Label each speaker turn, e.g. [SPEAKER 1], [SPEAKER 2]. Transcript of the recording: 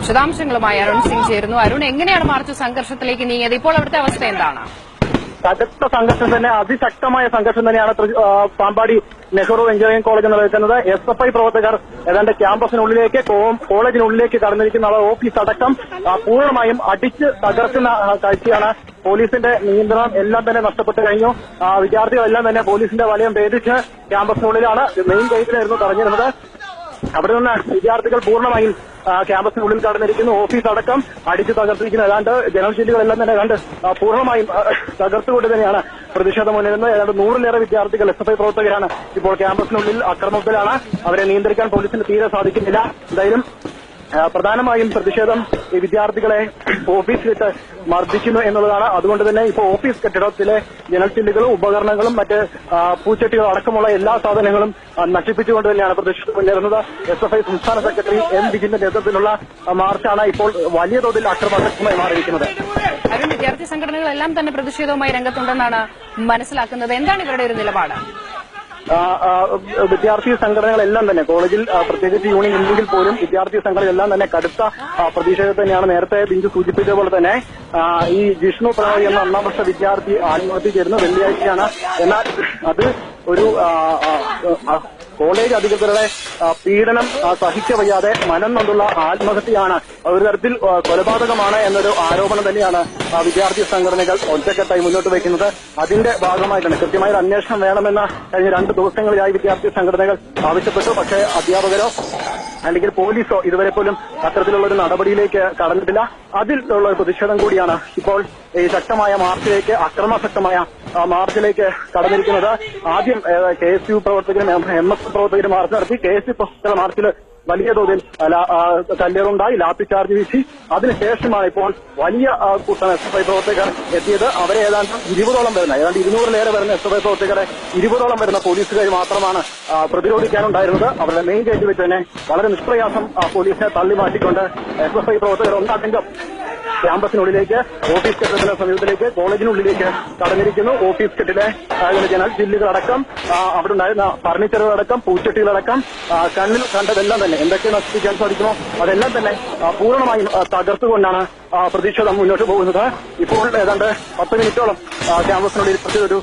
[SPEAKER 1] വിശദാംശങ്ങളുമായി അരുൺ സിംഗ് ചേരുന്നു. അരുൺ, എങ്ങനെയാണ് മാർച്ച് സംഘർഷത്തിലേക്ക് നീങ്ങിയത്? ഇപ്പോൾ അവിടുത്തെ അവസ്ഥ എന്താണ്?
[SPEAKER 2] കടുത്ത സംഘർഷം തന്നെ, അതിശക്തമായ സംഘർഷം തന്നെയാണ് പാമ്പാടി നെഹ്റു എഞ്ചിനീയറിംഗ് കോളേജ് നിലനിൽക്കുന്നത്. SFI പ്രവർത്തകർ ഏതാണ്ട് ക്യാമ്പസിനുള്ളിലേക്ക്, കോളേജിനുള്ളിലേക്ക് കടന്നിരിക്കുന്ന ഓഫീസ് അടക്കം പൂർണ്ണമായും അടിച്ച് തകർക്കുന്ന കാഴ്ചയാണ്. പോലീസിന്റെ നിയന്ത്രണം എല്ലാം തന്നെ നഷ്ടപ്പെട്ടു കഴിഞ്ഞു. വിദ്യാർത്ഥികളെല്ലാം തന്നെ പോലീസിന്റെ വലയം ഭേദിച്ച് ക്യാമ്പസിനുള്ളിലാണ്, മെയിൻ ഗേറ്റിലായിരുന്നു തടഞ്ഞിരുന്നത്. അവിടെ നിന്ന് വിദ്യാർത്ഥികൾ പൂർണ്ണമായും ക്യാമ്പസിനുള്ളിൽ കടന്നിരിക്കുന്നു. ഓഫീസ് അടക്കം അടിച്ചു തകർത്തിരിക്കുന്നു. ഏതാണ്ട് ജനൽ ഷീറ്റുകളെല്ലാം തന്നെ കണ്ട് പൂർണ്ണമായും തകർത്തുകൊണ്ട് തന്നെയാണ് പ്രതിഷേധം മുന്നേറുന്നത്. ഏതാണ്ട് 100-ലേറെ വിദ്യാർത്ഥികൾ SFI പ്രവർത്തകരാണ് ഇപ്പോൾ ക്യാമ്പസിനുള്ളിൽ അക്രമത്തിലാണ്. അവരെ നിയന്ത്രിക്കാൻ പോലീസിന് തീരെ സാധിക്കുന്നില്ല. എന്തായാലും പ്രധാനമായും പ്രതിഷേധം ഈ വിദ്യാർത്ഥികളെ ഓഫീസിലിട്ട് മർദ്ദിക്കുന്നു എന്നുള്ളതാണ്. അതുകൊണ്ട് തന്നെ ഇപ്പോൾ ഓഫീസ് കെട്ടിടത്തിലെ ജനൽ ചില്ലുകളും ഉപകരണങ്ങളും മറ്റ് പൂച്ചട്ടികളും അടക്കമുള്ള എല്ലാ സാധനങ്ങളും നശിപ്പിച്ചുകൊണ്ട് തന്നെയാണ് പ്രതിഷേധം മുന്നേറുന്നത്. SFI സംസ്ഥാന സെക്രട്ടറി M. വിജിന്റെ നേതൃത്വത്തിലുള്ള മാർച്ചാണ് ഇപ്പോൾ വലിയ തോതിൽ അക്രമാസക്തമായി മാറിയിരിക്കുന്നത്.
[SPEAKER 1] അരുൺ, വിദ്യാർത്ഥി സംഘടനകളെല്ലാം തന്നെ പ്രതിഷേധവുമായി രംഗത്തുണ്ടെന്നാണ് മനസ്സിലാക്കുന്നത്. എന്താണ് ഇവരുടെ ഒരു നിലപാട്?
[SPEAKER 2] വിദ്യാർത്ഥി സംഘടനകളെല്ലാം തന്നെ കോളേജിൽ പ്രത്യേകിച്ച് യൂണിയൻ ഇല്ലെങ്കിൽ പോലും വിദ്യാർത്ഥി സംഘടനകളെല്ലാം തന്നെ കടുത്ത പ്രതിഷേധം തന്നെയാണ്. നേരത്തെ ബിഞ്ചു സൂചിപ്പിച്ച പോലെ തന്നെ ഈ ജിഷ്ണു പ്രണോയ് എന്ന 1ാം വർഷ വിദ്യാർത്ഥി ആത്മഹത്യ ചെയ്യുന്നത് വെള്ളിയാഴ്ചയാണ്. എന്നാൽ അത് ഒരു കോളേജ് അധികൃതരുടെ പീഡനം സഹിക്കവയ്യാതെ മനം നൊന്തുള്ള ആത്മഹത്യയാണ്, ഒരു തരത്തിൽ കൊലപാതകമാണ് എന്നൊരു ആരോപണം തന്നെയാണ് വിദ്യാർത്ഥി സംഘടനകൾ ഒറ്റക്കെട്ടായി മുന്നോട്ട് വയ്ക്കുന്നത്. അതിന്റെ ഭാഗമായിട്ടാണ് കൃത്യമായ അന്വേഷണം വേണമെന്ന കഴിഞ്ഞ 2 ദിവസങ്ങളിലായി വിദ്യാർത്ഥി സംഘടനകൾ ആവശ്യപ്പെട്ടു. പക്ഷേ അധ്യാപകരോ അല്ലെങ്കിൽ പോലീസോ ഇതുവരെ പോലും അത്തരത്തിലുള്ള ഒരു നടപടിയിലേക്ക് കടന്നിട്ടില്ല. അതിലുള്ള ഒരു പ്രതിഷേധം കൂടിയാണ് ഇപ്പോൾ ഈ ശക്തമായ മാർച്ചിലേക്ക്, അക്രമാസക്തമായ മാർച്ചിലേക്ക് കടന്നിരിക്കുന്നത്. ആദ്യം KSU പ്രവർത്തകരും MS പ്രവർത്തകരും മാർച്ച് നടത്തി. KSU പ്രവർത്തകർ മാർച്ചിൽ വലിയ തോതിൽ കല്ലേറുണ്ടായി, ലാത്തിചാർജ് വീശി. അതിനുശേഷമാണ് ഇപ്പോൾ വലിയ കൂട്ടം SFI പ്രവർത്തകർ എത്തിയത്. അവരെ ഏതാണ്ട് 20ഓളം വരുന്ന, ഏതാണ്ട് 200-ലേറെ വരുന്ന SFI പ്രവർത്തകരെ 20ഓളം വരുന്ന പോലീസുകാർ മാത്രമാണ് പ്രതിരോധിക്കാനുണ്ടായിരുന്നത്. അവരുടെ മെയിൻ ഗേറ്റ് വെച്ച് തന്നെ വളരെ നിഷ്പ്രയാസം പോലീസിനെ തള്ളി മാറ്റിക്കൊണ്ട് SFI പ്രവർത്തകർ ഒന്നടങ്കം ക്യാമ്പസിനുള്ളിലേക്ക്, ഓഫീസ് കെട്ടിടത്തിന്റെ സമീപത്തിലേക്ക്, കോളേജിനുള്ളിലേക്ക് കടന്നിരിക്കുന്നു. ഓഫീസ് കെട്ടിലെ ജനൽ ചില്ലുകളടക്കം, അവിടെ ഉണ്ടായിരുന്ന ഫർണിച്ചറുകളടക്കം, പൂച്ചട്ടികളടക്കം, കണ്ണിൽ കണ്ടതെല്ലാം തന്നെ എന്തൊക്കെ നശിപ്പിക്കാൻ സാധിക്കുമോ അതെല്ലാം തന്നെ പൂർണ്ണമായും തകർത്തുകൊണ്ടാണ് പ്രതിഷേധം മുന്നോട്ട് പോകുന്നത്. ഇപ്പോൾ ഏതാണ്ട് 10 മിനിറ്റോളം ക്യാമ്പസിനുള്ളിൽ ഒരു